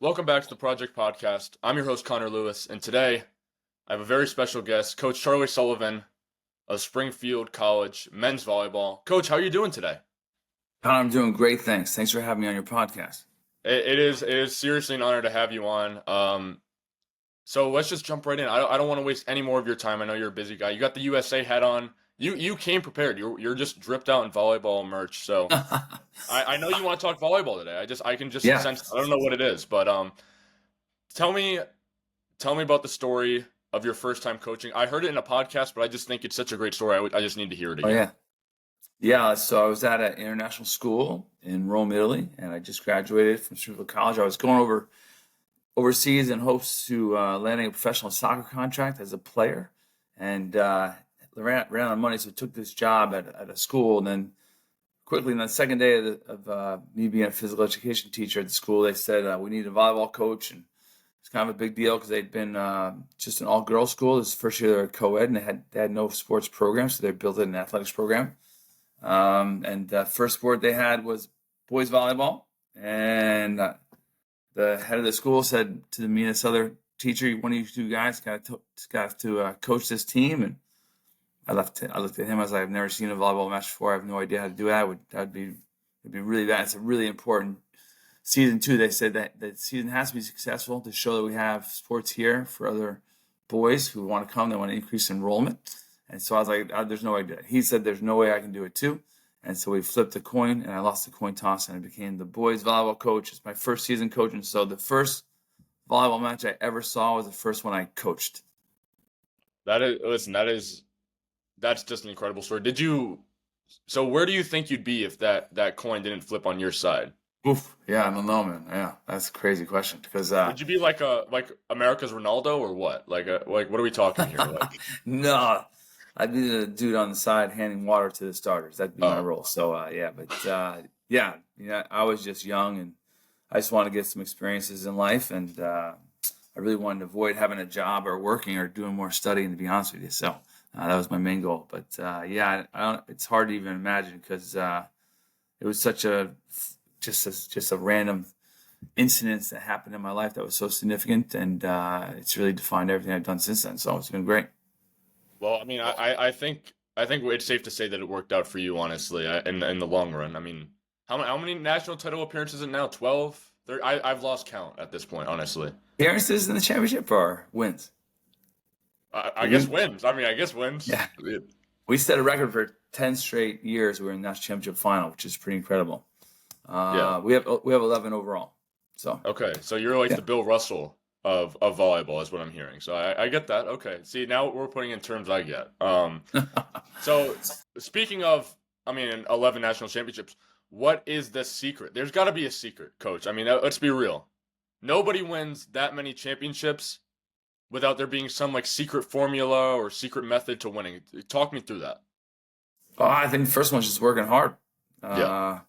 Welcome back to the Project Podcast. I'm your host, Connor Lewis, and today I have a very special guest, Coach Charlie Sullivan of Springfield College men's volleyball. Coach, how are you doing today? Connor, I'm doing great. Thanks for having me on your podcast. It is seriously an honor to have you on. So let's just jump right in. I don't want to waste any more of your time. I know you're a busy guy. You got the USA hat on. You came prepared. You're just dripped out in volleyball merch. So I know you want to talk volleyball today. I can just Yeah. sense. I don't know what it is, but tell me about the story of your first time coaching. I heard it in a podcast, but I just think it's such a great story. I just need to hear it Oh, again. yeah. Yeah. So I was at an international school in Rome, Italy, and I just graduated from Springfield College. I was going overseas in hopes to landing a professional soccer contract as a player, and ran out of money, so took this job at a school. And then quickly, on the second day of me being a physical education teacher at the school, they said we need a volleyball coach, and it's kind of a big deal because they'd been just an all-girls school. This is the first year they were co-ed, and they had no sports program, so they built an athletics program. And the first sport they had was boys volleyball, and the head of the school said to me and this other teacher, "One of you two guys got to coach this team." And I looked at him. I was like, "I've never seen a volleyball match before. I have no idea how to do that. It'd be really bad." It's a really important season too. They said that the season has to be successful to show that we have sports here for other boys who want to come. They want to increase enrollment. And so I was like, "There's no way I do it." He said, "There's no way I can do it too." And so we flipped a coin, and I lost the coin toss, and I became the boys volleyball coach. It's my first season coaching. So the first volleyball match I ever saw was the first one I coached. That's just an incredible story. So where do you think you'd be if that coin didn't flip on your side? Oof. Yeah, I don't know, man. Yeah, that's a crazy question because Would you be like America's Ronaldo or what? Like what are we talking here? Like, no, I'd be the dude on the side handing water to the starters. That'd be my role. So yeah, I was just young and I just wanted to get some experiences in life, and I really wanted to avoid having a job or working or doing more studying, to be honest with you. So that was my main goal. But yeah, I don't. It's hard to even imagine because it was such just a random incident that happened in my life that was so significant, and it's really defined everything I've done since then. So it's been great. well, I mean, I think it's safe to say that it worked out for you, honestly, in the long run. I mean, how many national title appearances is it now? 12? I've lost count at this point, honestly. Appearances in the championship or wins? I guess wins. I mean, I guess wins. Yeah. We set a record for 10 straight years. We were in the national championship final, which is pretty incredible. Yeah. We have 11 overall. So Okay, so you're like yeah. the Bill Russell of volleyball, is what I'm hearing. So I get that. Okay, see, now we're putting in terms I get. So speaking of, I mean, 11 national championships, what is the secret? There's got to be a secret, Coach. I mean, let's be real. Nobody wins that many championships without there being some like secret formula or secret method to winning. Talk me through that. I think the first one's just working hard. Yeah.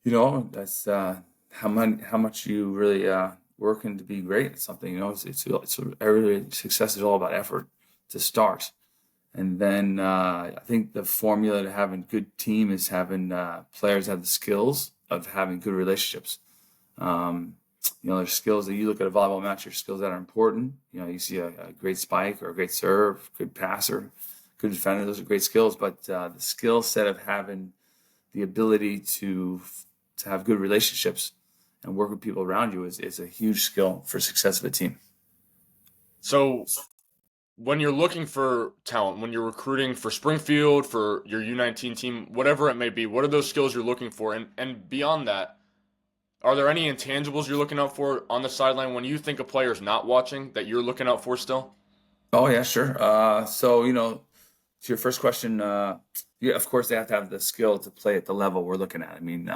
That's how much you really working to be great at something. It's every success is all about effort to start, and then I think the formula to having a good team is having players have the skills of having good relationships. There's skills that you look at a volleyball match. There's skills that are important. You see a great spike or a great serve, good passer, good defender. Those are great skills, but the skill set of having the ability to have good relationships and work with people around you is a huge skill for success of a team. So when you're looking for talent, when you're recruiting for Springfield, for your U-19 team, whatever it may be, what are those skills you're looking for? And beyond that, are there any intangibles you're looking out for on the sideline when you think a player's not watching that you're looking out for still? Oh yeah, sure. To your first question, yeah, of course they have to have the skill to play at the level we're looking at. I mean,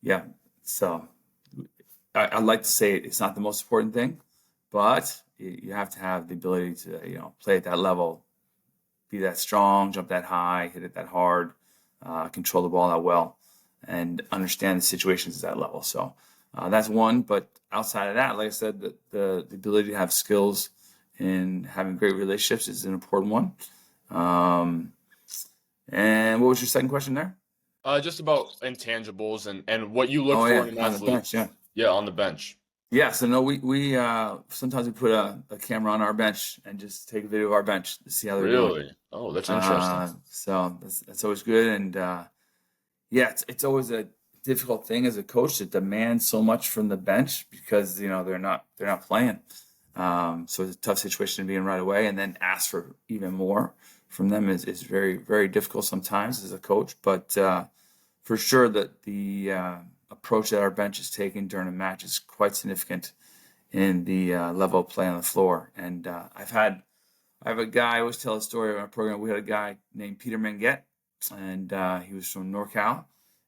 yeah. So I'd like to say it's not the most important thing, but you have to have the ability to play at that level, be that strong, jump that high, hit it that hard, control the ball that well, and understand the situations at that level. So that's one. But outside of that, like I said, the ability to have skills in having great relationships is an important one. And what was your second question there? Just about intangibles and what you look Oh for yeah, in an on the athlete. bench. Yeah. Yeah, on the bench. Yeah, so no, we sometimes we put a camera on our bench and just take a video of our bench to see how they're doing. Really? Oh, that's interesting. So that's always good, and yeah, it's always a difficult thing as a coach to demand so much from the bench because they're not playing. So it's a tough situation to be in right away, and then ask for even more from them is very very difficult sometimes as a coach. But for sure that the approach that our bench is taking during a match is quite significant in the level of play on the floor. And I have a guy. I always tell a story on our program. We had a guy named Peter Menget, and he was from NorCal,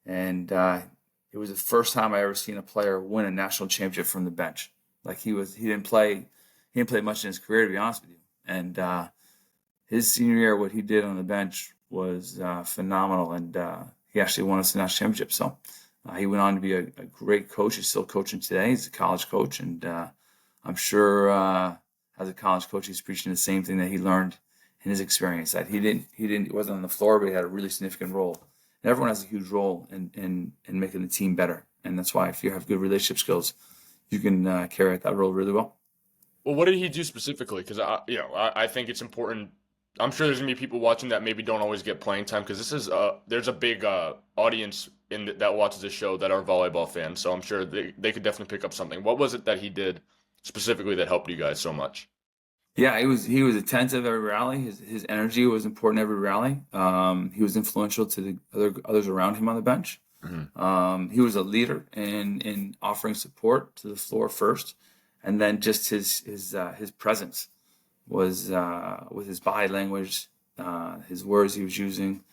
and it was the first time I ever seen a player win a national championship from the bench. Like he didn't play much in his career, to be honest with you. And his senior year, what he did on the bench was phenomenal, and he actually won us a national championship. So he went on to be a great coach. He's still coaching today. He's a college coach, and I'm sure as a college coach, he's preaching the same thing that he learned in his experience. That he wasn't on the floor, but he had a really significant role. And everyone has a huge role in making the team better, and that's why if you have good relationship skills, you can carry out that role really well. Well, what did he do specifically? Because I think it's important. I'm sure there's gonna be people watching that maybe don't always get playing time because there's a big audience that watches this show that are volleyball fans. So I'm sure they could definitely pick up something. What was it that he did specifically that helped you guys so much? Yeah, he was attentive every rally. His energy was important every rally. He was influential to the others around him on the bench. Hmm. He was a leader in offering support to the floor first, and then just his presence was with his body language, his words he was using,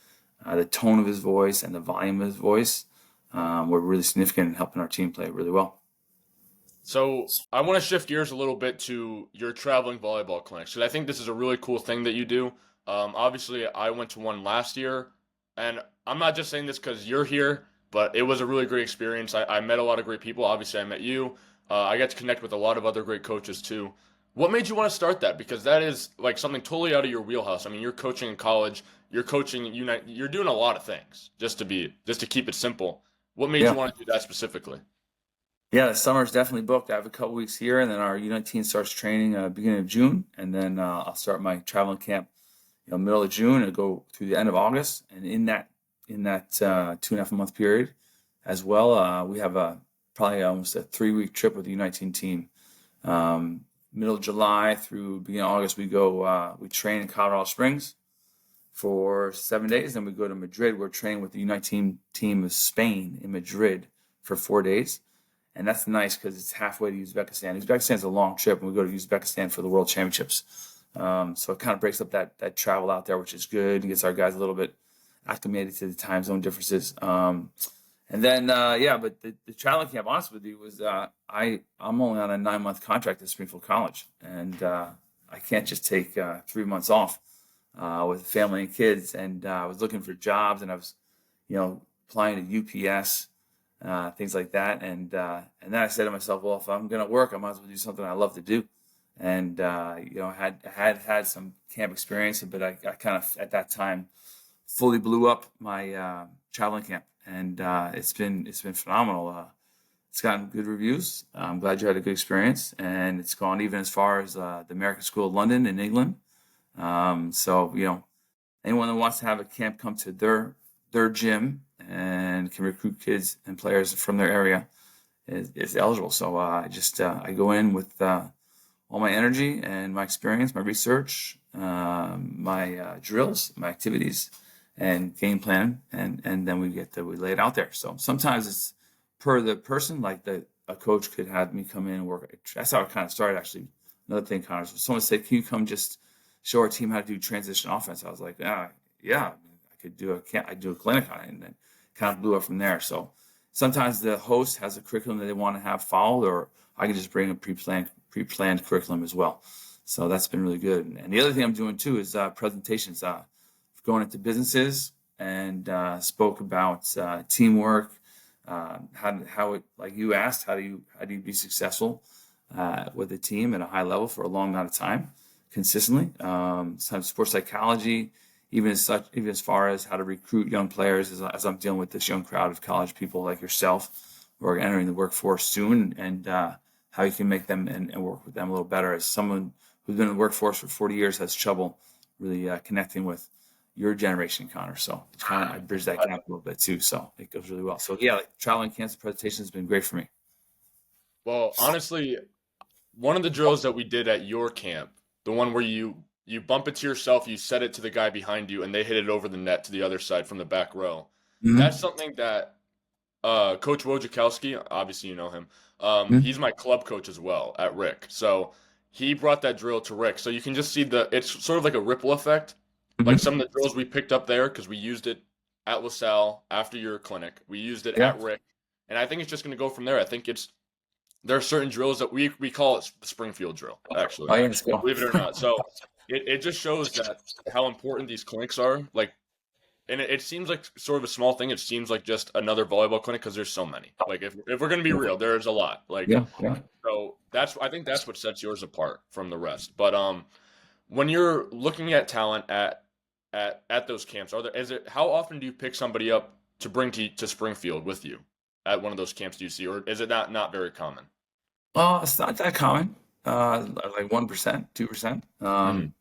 the tone of his voice, and the volume of his voice were really significant in helping our team play really well. So I want to shift gears a little bit to your traveling volleyball clinics because I think this is a really cool thing that you do. Obviously, I went to one last year, and I'm not just saying this because you're here, but it was a really great experience. I met a lot of great people. Obviously, I met you. I got to connect with a lot of other great coaches too. What made you want to start that? Because that is like something totally out of your wheelhouse. I mean, you're coaching in college, you're coaching you're doing a lot of things just to keep it simple. What made you Yeah. want to do that specifically? Yeah, the summer's definitely booked. I have a couple weeks here, and then our U-19 starts training beginning of June, and then I'll start my traveling camp, middle of June and go through the end of August. And in that 2.5 month period, as well, we have probably almost a 3 week trip with the U-19 team. Middle of July through beginning of August, we train in Colorado Springs for 7 days. Then we go to Madrid. We're training with the U-19 team of Spain in Madrid for 4 days. And that's nice because it's halfway to Uzbekistan. Uzbekistan's a long trip, and we go to Uzbekistan for the World Championships. So it kind of breaks up that travel out there, which is good, and gets our guys a little bit acclimated to the time zone differences. And then, but the traveling camp, honest with you, was I'm only on a 9 month contract at Springfield College, and I can't just take 3 months off with family and kids. And I was looking for jobs, and I was, applying to UPS. Things like that, and then I said to myself, well, if I'm going to work, I might as well do something I love to do. And had some camp experience, but I kind of at that time fully blew up my traveling camp, and it's been phenomenal. It's gotten good reviews. I'm glad you had a good experience, and it's gone even as far as the American School of London in England. So anyone that wants to have a camp come to their gym and can recruit kids and players from their area is eligible. So I go in with all my energy and my experience, my research, my drills, my activities, and game plan, and then we lay it out there. So sometimes it's per the person, like a coach could have me come in and work. That's how it kind of started, actually. Another thing, Connor, someone said, "Can you come just show our team how to do transition offense?" I was like, yeah, I do a clinic on it, and then kind of blew up from there. So sometimes the host has a curriculum that they want to have followed, or I can just bring a pre-planned curriculum as well. So that's been really good. And the other thing I'm doing too is presentations, going into businesses and spoke about teamwork, how it, like you asked, how do you be successful with a team at a high level for a long amount of time, consistently. Some sports psychology, even as far as how to recruit young players, as I'm dealing with this young crowd of college people like yourself. are entering the workforce soon, and how you can make them and work with them a little better. As someone who's been in the workforce for 40 years has trouble really connecting with your generation, Connor. So kind of I bridge that gap a little bit too. So it goes really well. So yeah, like traveling camps and presentation has been great for me. Well, honestly, one of the drills that we did at your camp, the one where you bump it to yourself, you set it to the guy behind you, and they hit it over the net to the other side from the back row. That's Mm-hmm. something that Coach Wojciechowski, obviously you know him. Mm-hmm. He's my club coach as well at Rick. So he brought that drill to Rick. So you can just see it's sort of like a ripple effect. Like Mm-hmm. some of the drills we picked up there because we used it at LaSalle after your clinic. We used it Yeah. at Rick. And I think it's just going to go from there. I think there are certain drills that we call it the Springfield drill, actually, Oh yeah, let's go. believe it or not. So it just shows that how important these clinics are. Like, and it seems like sort of a small thing. It seems like just another volleyball clinic because there's so many. Like, if we're gonna be real, there's a lot. Like, Yeah, yeah. so I think that's what sets yours apart from the rest. But when you're looking at talent at those camps, how often do you pick somebody up to bring to Springfield with you at one of those camps? Do you see, or is it not very common? It's not that common. Like 1%, 2%. Mhm.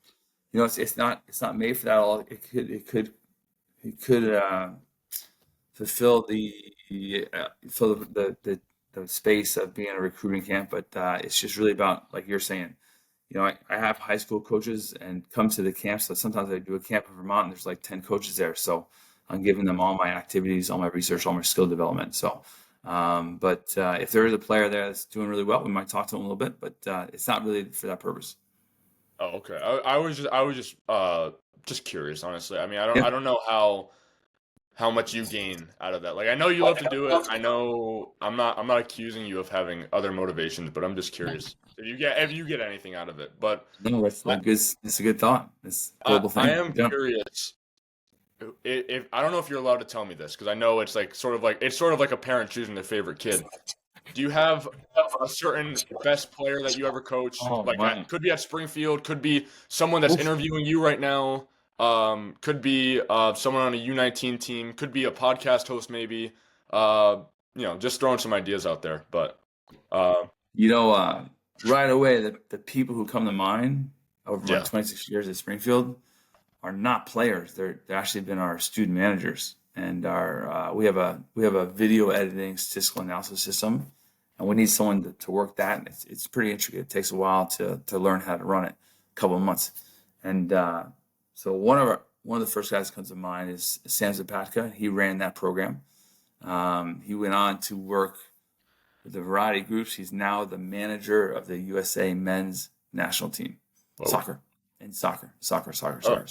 It's not made for that at all. It could fulfill the space of being a recruiting camp, but it's just really about like you're saying. I have high school coaches and come to the camp. So sometimes I do a camp in Vermont and there's like 10 coaches there. So I'm giving them all my activities, all my research, all my skill development. So, but if there is a player there that's doing really well, we might talk to them a little bit, but it's not really for that purpose. Oh, okay. I was just curious, honestly. I mean, Yeah. I don't know how much you gain out of that. Like, I know you love to do it. I know I'm not accusing you of having other motivations, but I'm just curious if you get anything out of it. But No, that's I like good. It's a good thought. It's a I, global I thing. am Yeah. curious if I don't know if you're allowed to tell me this because I know it's sort of like a parent choosing their favorite kid. Do you have a certain best player that you ever coached? Oh Like my. could be at Springfield, could be someone that's Oof. interviewing you right now. Could be someone on a U-19 team. Could be a podcast host, maybe. Uh, just throwing some ideas out there. But uh, You know, right away, the people who come to mind over my yeah. 26 years at Springfield are not players. They're actually been our student managers, and our we have a video editing statistical analysis system, and we need someone to work that. And it's pretty intricate. It takes a while to learn how to run it, a couple of months, and so one of the first guys that comes to mind is Sam Zapatka. He ran that program. He went on to work with a variety of groups. He's now the manager of the USA men's national team, Whoa. soccer, and soccer. Oh,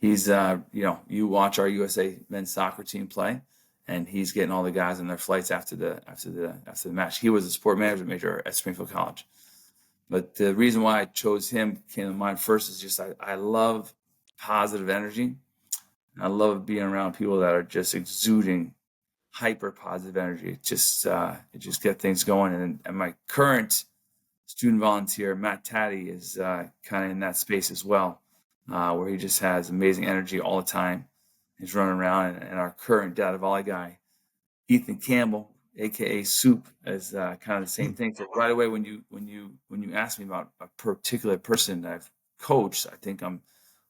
So you watch our USA men's soccer team play, and he's getting all the guys on their flights after the match. He was a sport management major at Springfield College. But the reason why I chose him came to mind first is just I love positive energy. I love being around people that are just exuding hyper positive energy. It just gets things going. And my current student volunteer, Matt Taddy, is kind of in that space as well, where he just has amazing energy all the time. He's running around, and our current data volley guy, Ethan Campbell, aka Soup, is kind of the same thing. So right away, when you ask me about a particular person that I've coached, I think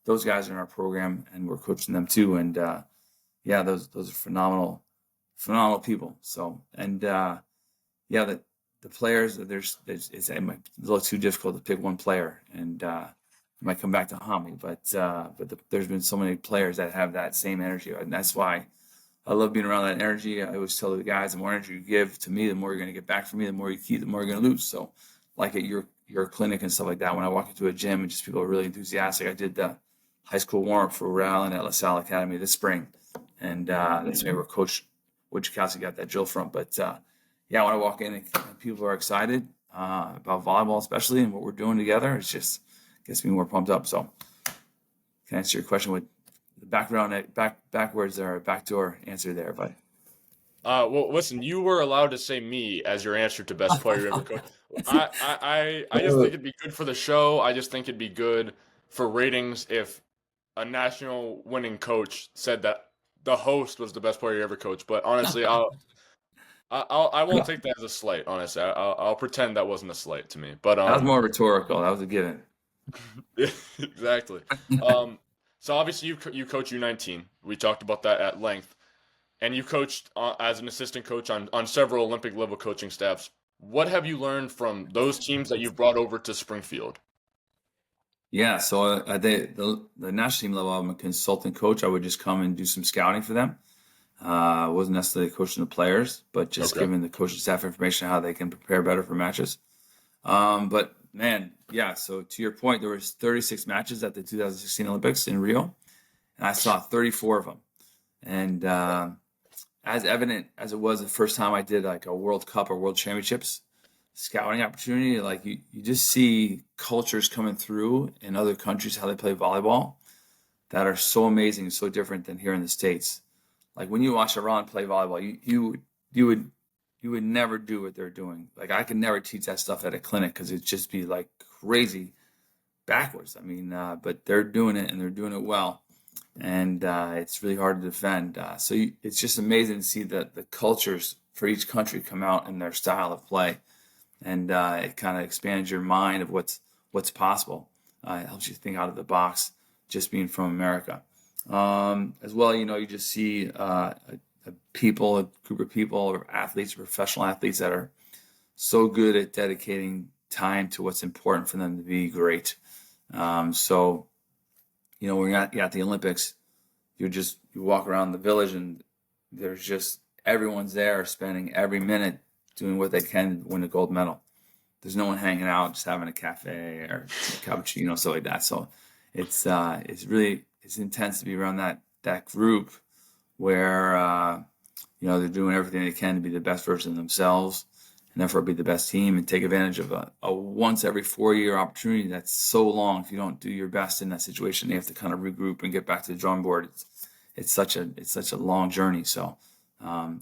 those guys are in our program, and we're coaching them too. And yeah, those are phenomenal people. So and yeah, the players it's a little too difficult to pick one player, and it might come back to haunt me. But there's been so many players that have that same energy, and that's why I love being around that energy. I always tell the guys, the more energy you give to me, the more you're going to get back from me. The more you keep, the more you're going to lose. So, like at your clinic and stuff like that, when I walk into a gym and just people are really enthusiastic, I did the high school warm up for Rhode Island at LaSalle Academy this spring, and that's maybe where Coach Wojciechowski got that drill from. But yeah, when I walk in and people are excited about volleyball, especially, and what we're doing together, it just gets me more pumped up. So, can I answer your question with the backwards or backdoor answer there? But well, listen, you were allowed to say me as your answer to best player you ever coached. I just think it'd be good for the show. I just think it'd be good for ratings if a national winning coach said that the host was the best player you ever coached. But honestly, I won't take that as a slight, honestly. I'll pretend that wasn't a slight to me. But That was more rhetorical. That was a given. yeah, exactly. Um, so obviously you coach U-19. We talked about that at length, and you coached as an assistant coach on several Olympic level coaching staffs. What have you learned from those teams that you've brought over to Springfield? Yeah, so the national team level, I'm a consultant coach. I would just come and do some scouting for them. I wasn't necessarily coaching the players, but just Okay. giving the coaching staff information on how they can prepare better for matches. But man, yeah. So to your point, there was 36 matches at the 2016 Olympics in Rio, and I saw 34 of them. And as evident as it was the first time I did like a World Cup or World Championships scouting opportunity, like you just see cultures coming through in other countries how they play volleyball that are so amazing and so different than here in the States. Like when you watch Iran play volleyball, you would you would never do what they're doing. Like I could never teach that stuff at a clinic because it'd just be like crazy backwards. I mean, but they're doing it and they're doing it well, and it's really hard to defend. It's just amazing to see the cultures for each country come out in their style of play, and it kind of expands your mind of what's possible. It helps you think out of the box, just being from America. As well, you just see a group of people, or athletes, professional athletes that are so good at dedicating time to what's important for them to be great. So, when you're at the Olympics, you walk around the village and there's just everyone's there spending every minute doing what they can to win a gold medal. There's no one hanging out, just having a cafe or a cappuccino, stuff like that. So it's intense to be around that group where they're doing everything they can to be the best version of themselves and therefore be the best team and take advantage of a once every 4 year opportunity that's so long. If you don't do your best in that situation, you have to kind of regroup and get back to the drawing board. It's such a long journey. So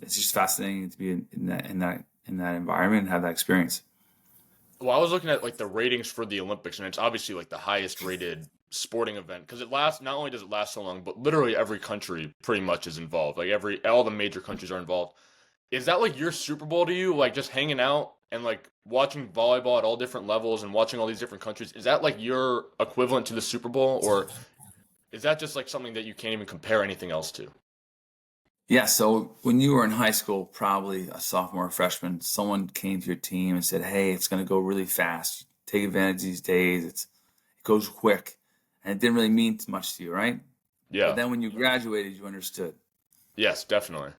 it's just fascinating to be in that environment and have that experience. Well, I was looking at like the ratings for the Olympics, and it's obviously like the highest rated sporting event because it lasts. Not only does it last so long, but literally every country pretty much is involved. Like all the major countries are involved. Is that like your Super Bowl to you? Like just hanging out and like watching volleyball at all different levels and watching all these different countries. Is that like your equivalent to the Super Bowl, or is that just like something that you can't even compare anything else to? Yeah, so when you were in high school, probably a sophomore or freshman, someone came to your team and said, "Hey, it's going to go really fast. Take advantage of these days. It goes quick," and it didn't really mean much to you, right? But Yeah. then when you graduated, you understood. Yes, definitely.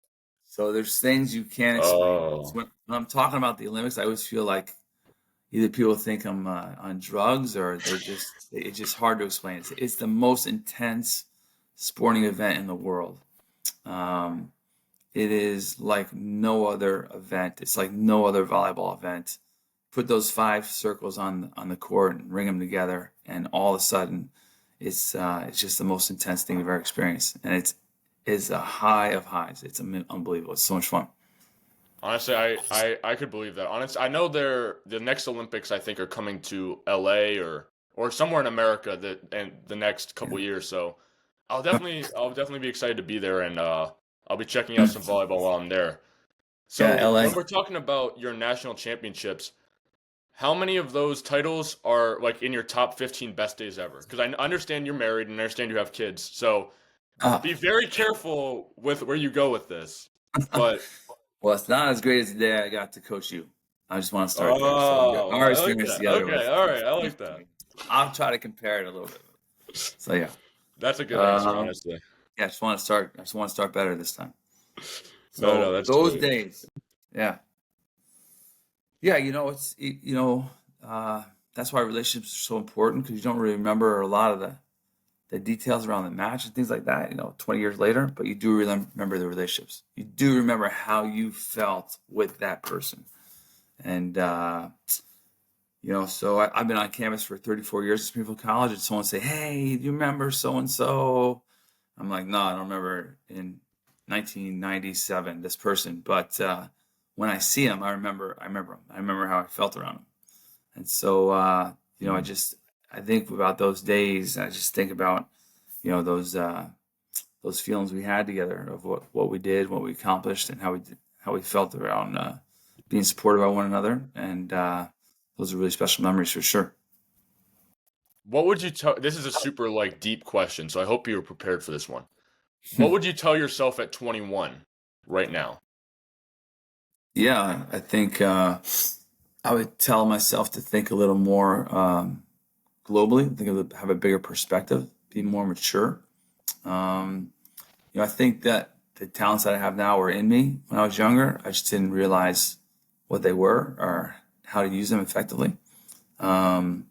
So there's things you can't explain. So Oh. when I'm talking about the Olympics, I always feel like either people think I'm on drugs or it's just hard to explain. It's the most intense sporting event in the world. Um, it is like no other event. It's like no other volleyball event. Put those five circles on the court and ring them together, and all of a sudden, it's just the most intense thing you've ever experienced, and it's a high of highs. It's unbelievable. It's so much fun. Honestly, I could believe that. Honestly, I know the next Olympics I think are coming to LA or somewhere in America that and the next Yeah, couple years. So I'll definitely be excited to be there and I'll be checking out some volleyball while I'm there. yeah, So LA. when we're talking about your national championships, how many of those titles are like in your top 15 best days ever? Because I understand you're married and I understand you have kids. So Ah, be very careful with where you go with this. But well, it's not as great as the day I got to coach you. I just want to start there. So oh, our I like experience that. together Okay, was. all right, I like that. I'll try to compare it a little bit. So yeah, That's a good answer, um, honestly. yeah. I just want to start better this time. No, So that's those sweet. days, yeah, yeah. That's why relationships are so important because you don't really remember a lot of the details around the match and things like that. 20 years later, but you do remember the relationships. You do remember how you felt with that person, and so I've been on campus for 34 years at Springfield College, and someone say, "Hey, do you remember so and so?" I'm like, "No, I don't remember in 1997 this person, but when I see him, I remember. I remember him. I remember how I felt around him." And so, I think about those days. I just think about, those feelings we had together of what we did, what we accomplished, and how we felt around being supportive of one another, and those are really special memories for sure. What would you tell? This is a super like deep question, so I hope you were prepared for this one. What would you tell yourself at 21 right now? Yeah, I think I would tell myself to think a little more globally, have a bigger perspective, be more mature. Um, I think that the talents that I have now were in me when I was younger. I just didn't realize what they were or how to use them effectively. Um,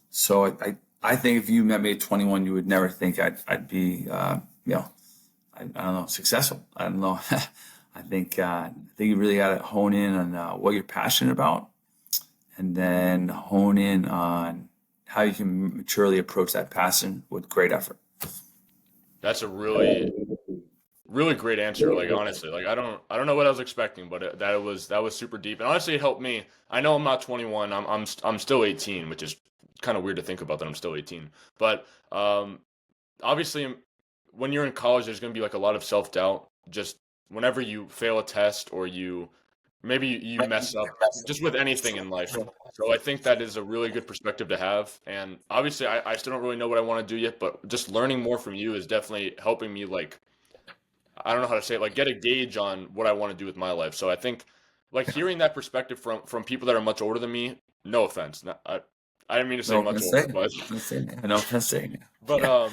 so I think if you met me at 21, you would never think I'd be, I don't know, successful. I don't know. I think you really got to hone in on what you're passionate about, and then hone in on how you can maturely approach that passion with great effort. That's a really great answer. Like honestly, like I don't know what I was expecting, but that was super deep, and honestly, it helped me. I know I'm not 21. I'm still 18, which is kind of weird to think about that I'm still 18. But obviously, when you're in college, there's going to be like a lot of self doubt. Just whenever you fail a test or maybe you mess up, just with anything in life. So I think that is a really good perspective to have. And obviously, I still don't really know what I want to do yet, but just learning more from you is definitely helping me like I don't know how to say it, like get a gauge on what I want to do with my life. So I think like hearing that perspective from people that are much older than me, no offense. I didn't mean to say No much offense older, taken. but No offense taken. No offense taken. but Yeah.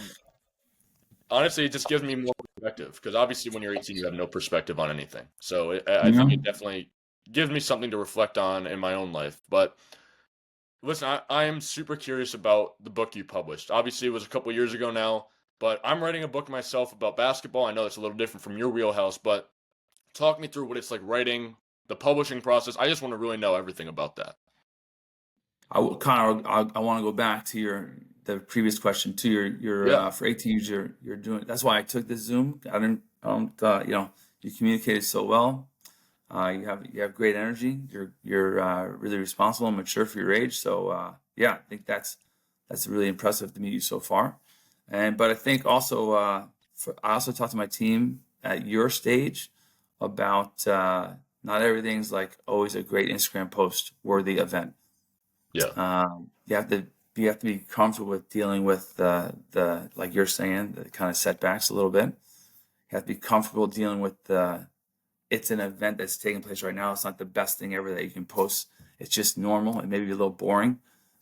honestly it just gives me more perspective because obviously when you're 18 you have no perspective on anything. So I think it Mhm. definitely gives me something to reflect on in my own life. But listen, I am super curious about the book you published. Obviously, it was a couple years ago now, but I'm writing a book myself about basketball. I know it's a little different from your wheelhouse, but talk me through what it's like writing, the publishing process. I just want to really know everything about that. Connor, I want to go back to the previous question to your Yeah. for 18 years you're doing. That's why I took this Zoom. I don't you communicated so well. You have great energy. You're really responsible and mature for your age. So yeah, I think that's really impressive to meet you so far. But I think also I also talked to my team at your stage about not everything's like always a great Instagram post worthy event. Yeah. You have to be comfortable with dealing with the like you're saying, the kind of setbacks a little bit. You have to be comfortable dealing with the it's an event that's taking place right now. It's not the best thing ever that you can post. It's just normal and maybe a little boring.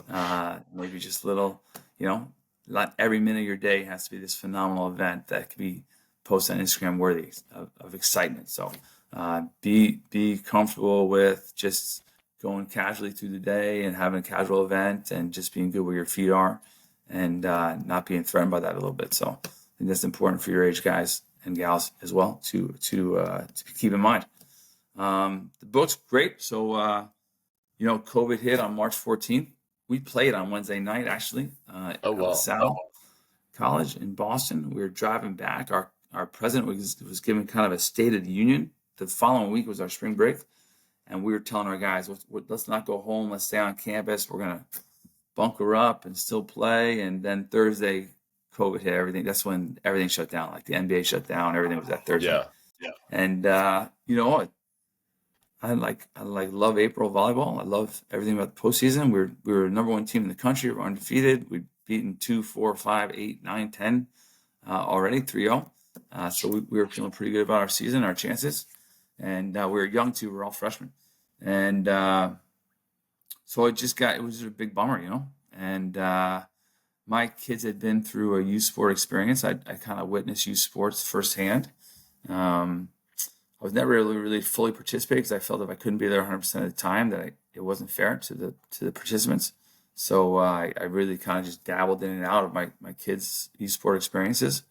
Maybe just a little, you know, not every minute of your day has to be this phenomenal event that could be posted on Instagram worthy of excitement. So be comfortable with just going casually through the day and having a casual event and just being good where your feet are and not being threatened by that a little bit. So I think that's important for your age guys and gals as well to keep in mind. The book's great. So COVID hit on March 14th. We played on Wednesday night actually Oh at wow. LaSalle College in Boston. We were driving back. Our president was giving kind of a State of the Union. The following week was our spring break, and we were telling our guys, let's not go home. Let's stay on campus. We're gonna bunker up and still play. And then Thursday, COVID hit everything. That's when everything shut down. Like the NBA shut down. Everything was that Thursday. Yeah. And I love April volleyball. I love everything about the postseason. We were the number one team in the country. We're undefeated. We've beaten 2, 4, 5, 8, 9, 10 already, 3-0. So we were feeling pretty good about our season, our chances. And we were young too. We're all freshmen. And so it was a big bummer. And my kids had been through a youth sport experience. I kind of witnessed youth sports firsthand. Um, I was never really fully participating because I felt if I couldn't be there 100% of the time, it wasn't fair to the participants. So I really kind of just dabbled in and out of my kids' youth sport experiences.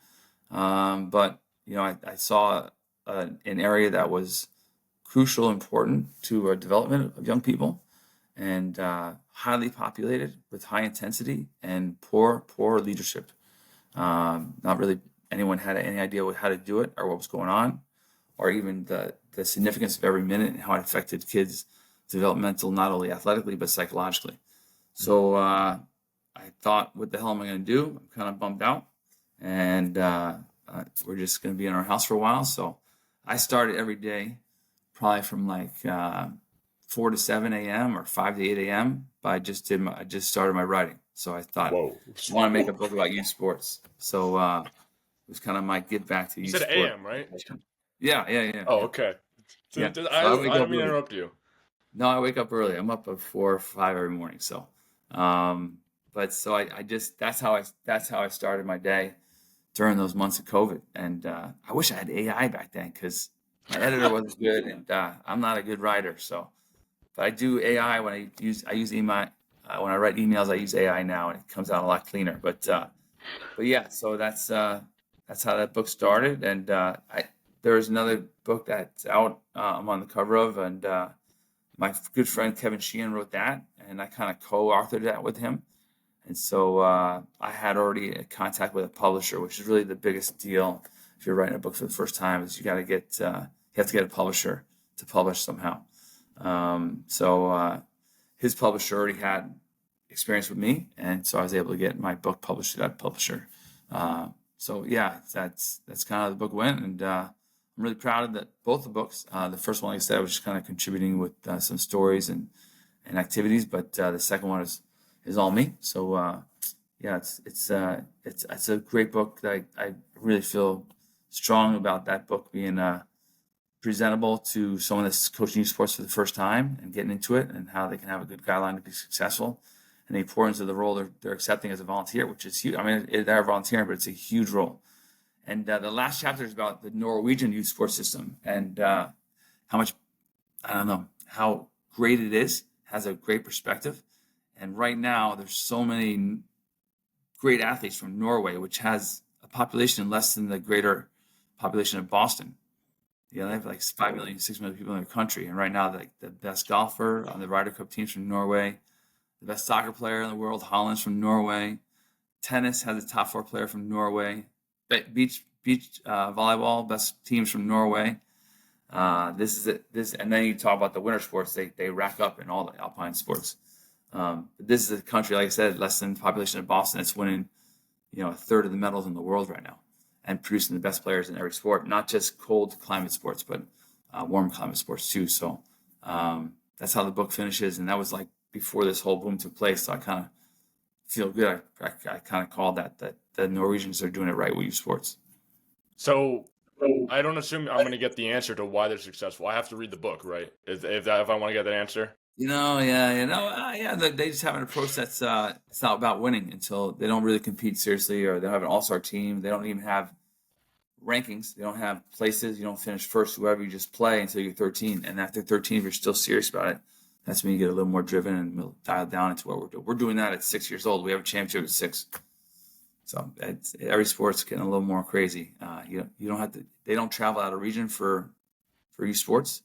But I saw an area that was crucial, important to development of young people, and highly populated with high intensity and poor leadership. Not really anyone had any idea how to do it or what was going on, or even the significance of every minute and how it affected kids' developmental, not only athletically but psychologically. So I thought, what the hell am I going to do? I'm kind of bummed out, and we're just going to be in our house for a while. So I started every day probably from like 4 to 7 a.m. or 5 to 8 a.m. But I just started my writing. So I thought Whoa. I want to make a book about youth sports. So it was kind of my give back to You youth said sport. AM, right? Oh, Yeah. okay. Yeah. I So I wake don't up mean to early. interrupt you. No, I wake up early. I'm up at 4 or 5 every morning. So, um, but so I just that's how I started my day during those months of COVID. And I wish I had AI back then because my editor wasn't good, and I'm not a good writer. So, but I do AI when I use email when I write emails. I use AI now, and it comes out a lot cleaner. But yeah, so that's how that book started. And there's another book that's out. I'm on the cover of, and my good friend Kevin Sheehan wrote that, and I kind of co-authored that with him. And so I had already a contact with a publisher, which is really the biggest deal if you're writing a book for the first time. Is you have to get a publisher to publish somehow. So his publisher already had experience with me, and so I was able to get my book published to that publisher. So yeah, that's kind of how the book went, and I'm really proud of that both the books. The first one, like I said, I was just kind of contributing with some stories and activities, but the second one is all me. So yeah, it's a great book. I really feel strong about that book being presentable to someone that's coaching youth sports for the first time and getting into it, and how they can have a good guideline to be successful, and the importance of the role they're accepting as a volunteer, which is huge. I mean, they're volunteering, but it's a huge role. And the last chapter is about the Norwegian youth sports system and how much, I don't know, how great it is, has a great perspective. And right now, there's so many great athletes from Norway, which has a population less than the greater population of Boston. You know, they have like 5 million, 6 million people in their country. And right now, like the best golfer on the Ryder Cup teams from Norway, the best soccer player in the world, Holland's from Norway. Tennis has a top 4 player from Norway. Beach volleyball, best teams from Norway. This is it. And then you talk about the winter sports. They rack up in all the alpine sports. But this is a country, like I said, less than the population of Boston. It's winning, a third of the medals in the world right now, and producing the best players in every sport, not just cold climate sports, but warm climate sports too. So that's how the book finishes, and that was like before this whole boom took place. So I kind of feel good. I kind of call that the Norwegians are doing it right with youth sports. So I don't assume I'm going to get the answer to why they're successful. I have to read the book, right? If I want to get that answer. They just have an approach that's it's not about winning until they don't really compete seriously, or they don't have an all-star team. They don't even have rankings. They don't have places. You don't finish first, whoever. You just play until you're 13, and after 13, if you're still serious about it, that's when you get a little more driven and dialed down into what we're doing. We're doing that at 6 years old. We have a championship at 6. So every sport's getting a little more crazy. You don't have to. They don't travel out of region for youth sports.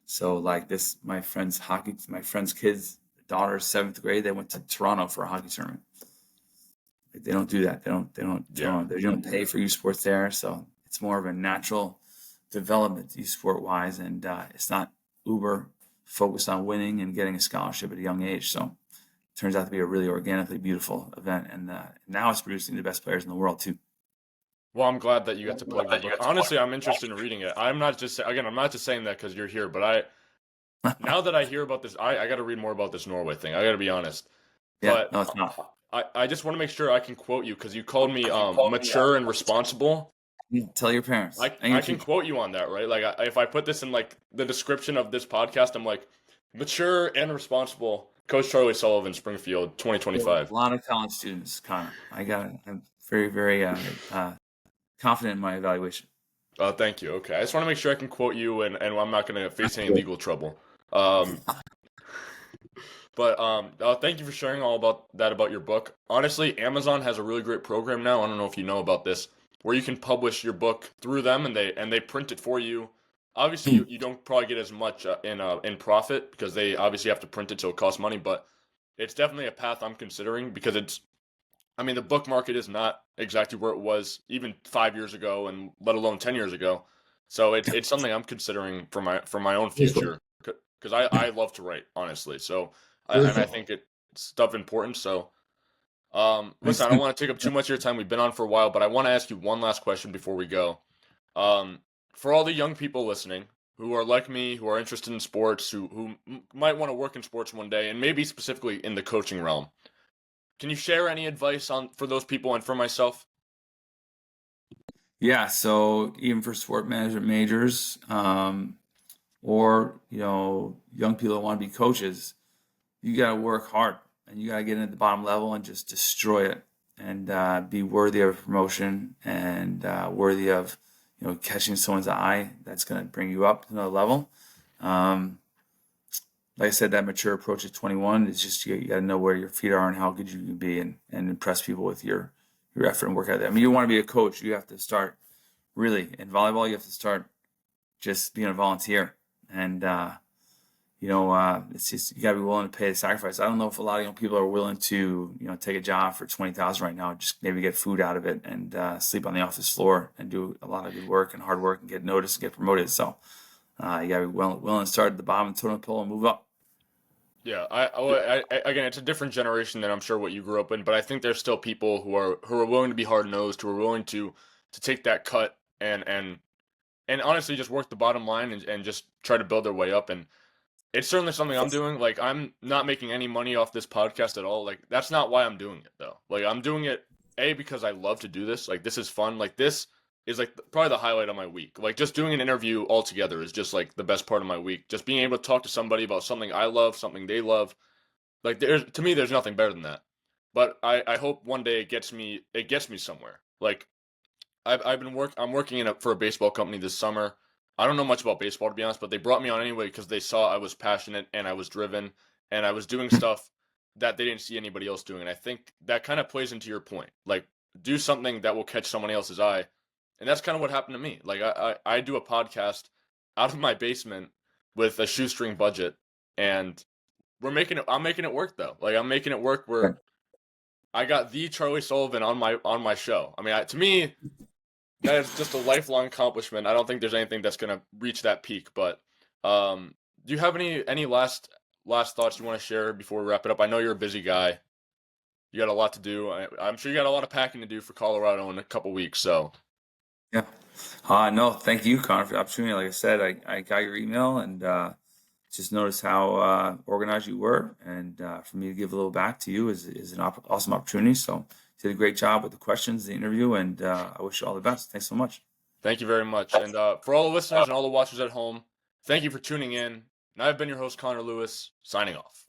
So like this, my friend's kids' daughter's 7th grade. They went to Toronto for a hockey tournament. Like, they don't do that. They don't pay for youth sports there. So it's more of a natural development youth sport wise, and it's not uber focused on winning and getting a scholarship at a young age. So it turns out to be a really organically beautiful event, and now it's producing the best players in the world too. Well, I'm glad that you got to plug the book. Honestly, I'm interested in reading it. I'm not just saying that because you're here, but now that I hear about this, I got to read more about this Norway thing. I got to be honest. Yeah, But no, it's not. I just want to make sure I can quote you because you called me mature and responsible. Tell your parents. I can quote you on that, right? Like if I put this in like the description of this podcast, I'm like mature and responsible. Coach Charlie Sullivan, Springfield, 2025. A lot of college students, Connor. I'm very, very confident in my evaluation. Oh, thank you. Okay. I just want to make sure I can quote you and I'm not going to face any legal trouble. But thank you for sharing all about your book. Honestly, Amazon has a really great program now. I don't know if you know about this, where you can publish your book through them and they print it for you. Obviously, you don't probably get as much in profit because they obviously have to print it, so it costs money. But it's definitely a path I'm considering because the book market is not exactly where it was even 5 years ago, and let alone 10 years ago. So it's something I'm considering for my own future because I love to write, honestly. So I think it's stuff important. So listen, I don't want to take up too much of your time. We've been on for a while, but I want to ask you one last question before we go. For all the young people listening, who are like me, who are interested in sports, who might want to work in sports one day, and maybe specifically in the coaching realm. Can you share any advice for those people and for myself? Yeah, so even for sport management majors, or young people that want to be coaches, you got to work hard and you got to get in at the bottom level and just destroy it and be worthy of a promotion and worthy of catching someone's eye. That's going to bring you up to another level. Um, like I said, that mature approach at 21 is just you got to know where your feet are and how good you can be and impress people with your effort and work out there. I mean, you want to be a coach, you have to start really in volleyball. You have to start just being a volunteer, and it's just you got to be willing to pay the sacrifice. I don't know if a lot of young people are willing to take a job for 20,000 right now, just maybe get food out of it and sleep on the office floor and do a lot of good work and hard work and get noticed and get promoted. So you got to be willing to start at the bottom of the totem pole and move up. Yeah, again, it's a different generation than I'm sure what you grew up in, but I think there's still people who are willing to be hard nosed, who are willing to take that cut and honestly just work the bottom line and just try to build their way up. And it's certainly something I'm doing. Like, I'm not making any money off this podcast at all. Like, that's not why I'm doing it though. Like, I'm doing it because I love to do this. Like, this is fun. Like, this is like probably the highlight of my week. Like, just doing an interview altogether is just like the best part of my week. Just being able to talk to somebody about something I love, something they love. Like, to me, there's nothing better than that. But I hope one day it gets me somewhere. Like, I'm working for a baseball company this summer. I don't know much about baseball, to be honest, but they brought me on anyway because they saw I was passionate and I was driven and I was doing stuff that they didn't see anybody else doing. And I think that kind of plays into your point. Like, do something that will catch someone else's eye. And that's kind of what happened to me. Like, I do a podcast out of my basement with a shoestring budget, and I'm making it work though. Like, I'm making it work where I got the Charlie Sullivan on my show. I mean, to me, that is just a lifelong accomplishment. I don't think there's anything that's gonna reach that peak. But do you have any last thoughts you want to share before we wrap it up? I know you're a busy guy. You got a lot to do. I'm sure you got a lot of packing to do for Colorado in a couple weeks. So Yeah. No, thank you, Connor, for the opportunity. Like I said, I got your email and just noticed how organized you were. And for me to give a little back to you is an awesome opportunity. So you did a great job with the questions, the interview, and I wish you all the best. Thanks so much. thank you very much. And for all the listeners and all the watchers at home, thank you for tuning in. And I've been your host, Connor Lewis, signing off.